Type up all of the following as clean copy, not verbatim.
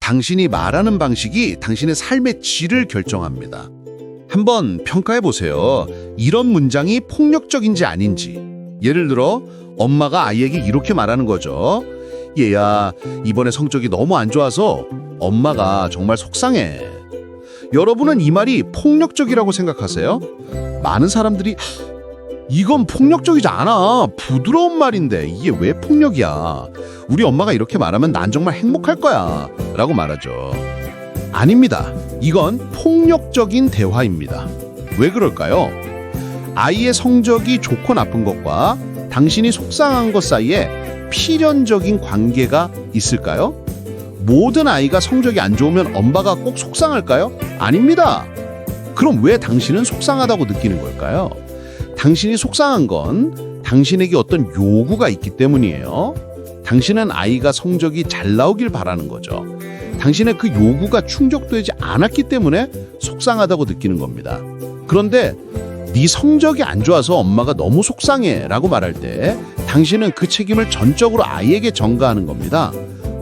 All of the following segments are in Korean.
당신이 말하는 방식이 당신의 삶의 질을 결정합니다. 한번 평가해 보세요. 이런 문장이 폭력적인지 아닌지. 예를 들어 엄마가 아이에게 이렇게 말하는 거죠. 얘야, 이번에 성적이 너무 안 좋아서 엄마가 정말 속상해. 여러분은 이 말이 폭력적이라고 생각하세요? 많은 사람들이 이건 폭력적이지 않아. 부드러운 말인데 이게 왜 폭력이야? 우리 엄마가 이렇게 말하면 난 정말 행복할 거야 라고 말하죠. 아닙니다. 이건 폭력적인 대화입니다. 왜 그럴까요? 아이의 성적이 좋고 나쁜 것과 당신이 속상한 것 사이에 필연적인 관계가 있을까요? 모든 아이가 성적이 안 좋으면 엄마가 꼭 속상할까요? 아닙니다. 그럼 왜 당신은 속상하다고 느끼는 걸까요? 당신이 속상한 건 당신에게 어떤 요구가 있기 때문이에요. 당신은 아이가 성적이 잘 나오길 바라는 거죠. 당신의 그 요구가 충족되지 않았기 때문에 속상하다고 느끼는 겁니다. 그런데 네 성적이 안 좋아서 엄마가 너무 속상해 라고 말할 때 당신은 그 책임을 전적으로 아이에게 전가하는 겁니다.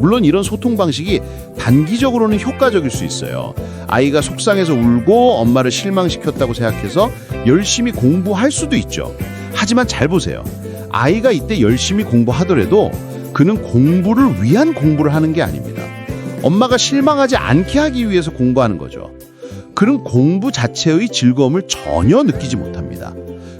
물론 이런 소통 방식이 단기적으로는 효과적일 수 있어요. 아이가 속상해서 울고 엄마를 실망시켰다고 생각해서 열심히 공부할 수도 있죠. 하지만 잘 보세요. 아이가 이때 열심히 공부하더라도 그는 공부를 위한 공부를 하는 게 아닙니다. 엄마가 실망하지 않게 하기 위해서 공부하는 거죠. 그는 공부 자체의 즐거움을 전혀 느끼지 못합니다.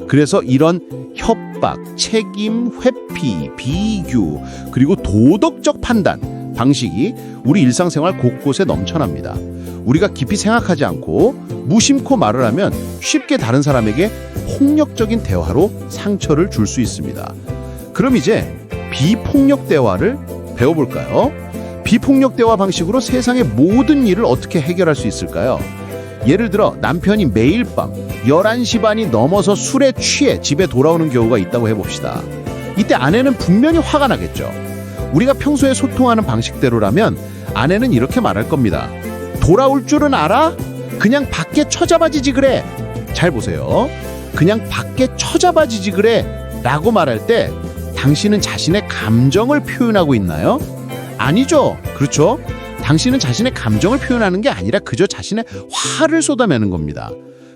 그래서 이런 협박, 책임, 회피, 비교, 그리고 도덕적 판단 방식이 우리 일상생활 곳곳에 넘쳐납니다. 우리가 깊이 생각하지 않고 무심코 말을 하면 쉽게 다른 사람에게 폭력적인 대화로 상처를 줄 수 있습니다. 그럼 이제 비폭력 대화를 배워볼까요? 비폭력 대화 방식으로 세상의 모든 일을 어떻게 해결할 수 있을까요? 예를 들어 남편이 매일 밤 11시 반이 넘어서 술에 취해 집에 돌아오는 경우가 있다고 해봅시다. 이때 아내는 분명히 화가 나겠죠. 우리가 평소에 소통하는 방식대로라면 아내는 이렇게 말할 겁니다. 돌아올 줄은 알아? 그냥 밖에 처잡아지지 그래. 잘 보세요. 그냥 밖에 처잡아지지 그래 라고 말할 때 당신은 자신의 감정을 표현하고 있나요? 아니죠. 그렇죠? 당신은 자신의 감정을 표현하는 게 아니라 그저 자신의 화를 쏟아내는 겁니다.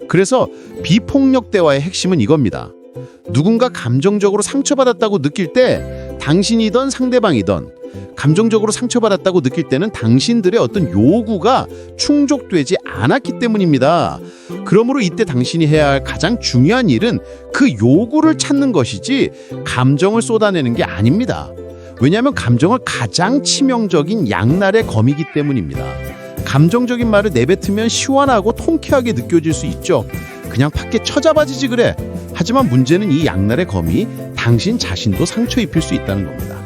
그래서 비폭력 대화의 핵심은 이겁니다. 누군가 감정적으로 상처받았다고 느낄 때 당신이든 상대방이든 감정적으로 상처받았다고 느낄 때는 당신들의 어떤 요구가 충족되지 않았기 때문입니다. 그러므로 이때 당신이 해야 할 가장 중요한 일은 그 요구를 찾는 것이지 감정을 쏟아내는 게 아닙니다. 왜냐하면 감정은 가장 치명적인 양날의 검이기 때문입니다. 감정적인 말을 내뱉으면 시원하고 통쾌하게 느껴질 수 있죠. 그냥 밖에 처잡아지지 그래. 하지만 문제는 이 양날의 검이 당신 자신도 상처 입힐 수 있다는 겁니다.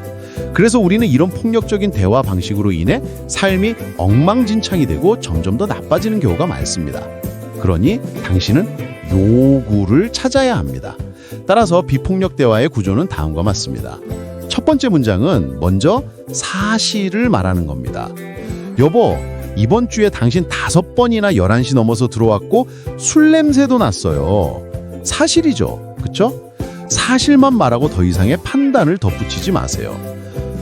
그래서 우리는 이런 폭력적인 대화 방식으로 인해 삶이 엉망진창이 되고 점점 더 나빠지는 경우가 많습니다. 그러니 당신은 요구를 찾아야 합니다. 따라서 비폭력 대화의 구조는 다음과 같습니다. 첫 번째 문장은 먼저 사실을 말하는 겁니다. 여보, 이번 주에 당신 5번이나 11시 넘어서 들어왔고 술 냄새도 났어요. 사실이죠. 그렇죠? 사실만 말하고 더 이상의 판단을 덧붙이지 마세요.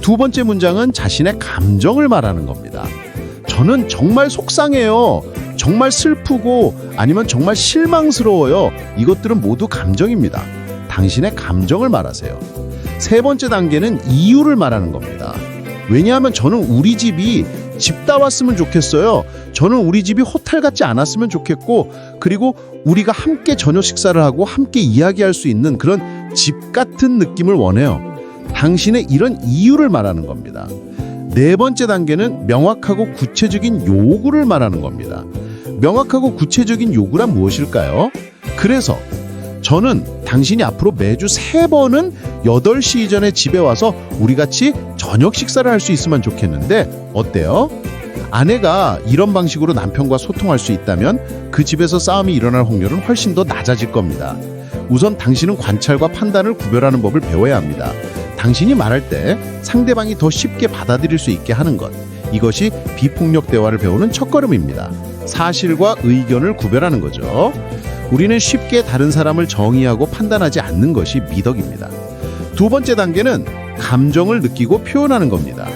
두 번째 문장은 자신의 감정을 말하는 겁니다. 저는 정말 속상해요. 정말 슬프고 아니면 정말 실망스러워요. 이것들은 모두 감정입니다. 당신의 감정을 말하세요. 세 번째 단계는 이유를 말하는 겁니다. 왜냐하면 저는 우리 집이 집 따왔으면 좋겠어요. 저는 우리 집이 호텔 같지 않았으면 좋겠고 그리고 우리가 함께 저녁 식사를 하고 함께 이야기할 수 있는 그런 집 같은 느낌을 원해요. 당신의 이런 이유를 말하는 겁니다. 네 번째 단계는 명확하고 구체적인 요구를 말하는 겁니다. 명확하고 구체적인 요구란 무엇일까요? 그래서 저는 당신이 앞으로 매주 3번은 8시 이전에 집에 와서 우리 같이 저녁 식사를 할 수 있으면 좋겠는데 어때요? 아내가 이런 방식으로 남편과 소통할 수 있다면 그 집에서 싸움이 일어날 확률은 훨씬 더 낮아질 겁니다. 우선 당신은 관찰과 판단을 구별하는 법을 배워야 합니다. 당신이 말할 때 상대방이 더 쉽게 받아들일 수 있게 하는 것. 이것이 비폭력 대화를 배우는 첫걸음입니다. 사실과 의견을 구별하는 거죠. 우리는 쉽게 다른 사람을 정의하고 판단하지 않는 것이 미덕입니다. 두 번째 단계는 감정을 느끼고 표현하는 겁니다.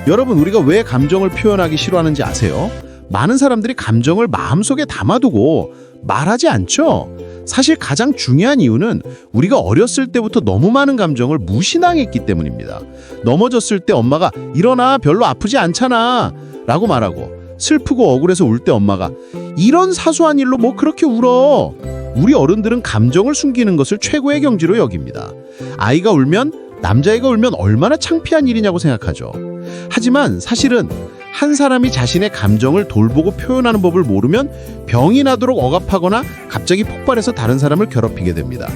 여러분, 우리가 왜 감정을 표현하기 싫어하는지 아세요? 많은 사람들이 감정을 마음속에 담아두고 말하지 않죠? 사실 가장 중요한 이유는 우리가 어렸을 때부터 너무 많은 감정을 무신앙했기 때문입니다. 넘어졌을 때 엄마가 일어나, 별로 아프지 않잖아 라고 말하고, 슬프고 억울해서 울 때 엄마가 이런 사소한 일로 뭐 그렇게 울어. 우리 어른들은 감정을 숨기는 것을 최고의 경지로 여깁니다. 아이가 울면, 남자애가 울면 얼마나 창피한 일이냐고 생각하죠. 하지만 사실은 한 사람이 자신의 감정을 돌보고 표현하는 법을 모르면 병이 나도록 억압하거나 갑자기 폭발해서 다른 사람을 괴롭히게 됩니다.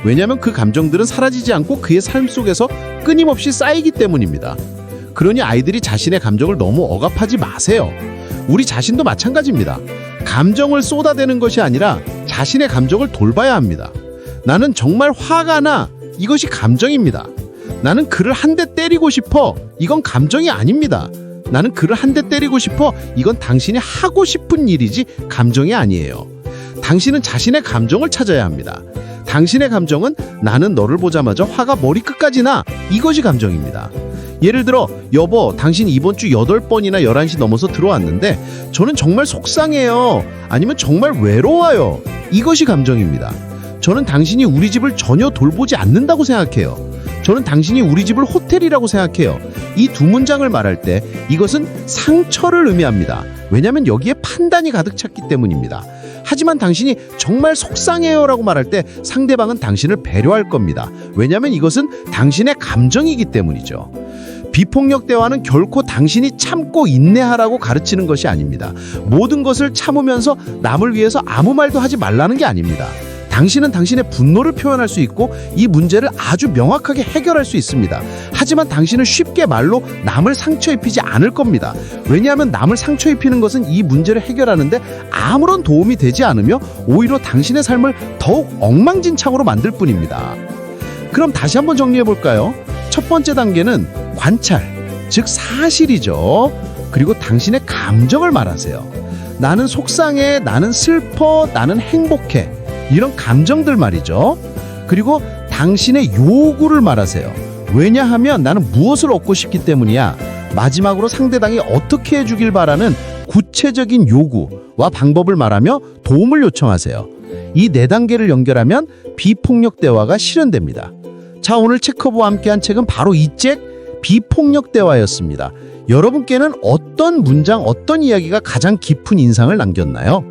왜냐하면 그 감정들은 사라지지 않고 그의 삶 속에서 끊임없이 쌓이기 때문입니다. 그러니 아이들이 자신의 감정을 너무 억압하지 마세요. 우리 자신도 마찬가지입니다. 감정을 쏟아대는 것이 아니라 자신의 감정을 돌봐야 합니다. 나는 정말 화가 나. 이것이 감정입니다. 나는 그를 한 대 때리고 싶어. 이건 감정이 아닙니다. 나는 그를 한 대 때리고 싶어. 이건 당신이 하고 싶은 일이지 감정이 아니에요. 당신은 자신의 감정을 찾아야 합니다. 당신의 감정은 나는 너를 보자마자 화가 머리끝까지 나. 이것이 감정입니다. 예를 들어, 여보, 당신 이번 주 8번이나 11시 넘어서 들어왔는데 저는 정말 속상해요. 아니면 정말 외로워요. 이것이 감정입니다. 저는 당신이 우리 집을 전혀 돌보지 않는다고 생각해요. 저는 당신이 우리 집을 호텔이라고 생각해요. 이 두 문장을 말할 때 이것은 상처를 의미합니다. 왜냐하면 여기에 판단이 가득 찼기 때문입니다. 하지만 당신이 정말 속상해요라고 말할 때 상대방은 당신을 배려할 겁니다. 왜냐하면 이것은 당신의 감정이기 때문이죠. 비폭력 대화는 결코 당신이 참고 인내하라고 가르치는 것이 아닙니다. 모든 것을 참으면서 남을 위해서 아무 말도 하지 말라는 게 아닙니다. 당신은 당신의 분노를 표현할 수 있고 이 문제를 아주 명확하게 해결할 수 있습니다. 하지만 당신은 쉽게 말로 남을 상처 입히지 않을 겁니다. 왜냐하면 남을 상처 입히는 것은 이 문제를 해결하는데 아무런 도움이 되지 않으며 오히려 당신의 삶을 더욱 엉망진창으로 만들 뿐입니다. 그럼 다시 한번 정리해 볼까요? 첫 번째 단계는 관찰, 즉 사실이죠. 그리고 당신의 감정을 말하세요. 나는 속상해, 나는 슬퍼, 나는 행복해. 이런 감정들 말이죠. 그리고 당신의 요구를 말하세요. 왜냐하면 나는 무엇을 얻고 싶기 때문이야. 마지막으로 상대방이 어떻게 해주길 바라는 구체적인 요구와 방법을 말하며 도움을 요청하세요. 이 4단계를 연결하면 비폭력 대화가 실현됩니다. 자, 오늘 책커버와 함께한 책은 바로 이 책 비폭력 대화였습니다. 여러분께는 어떤 문장, 어떤 이야기가 가장 깊은 인상을 남겼나요?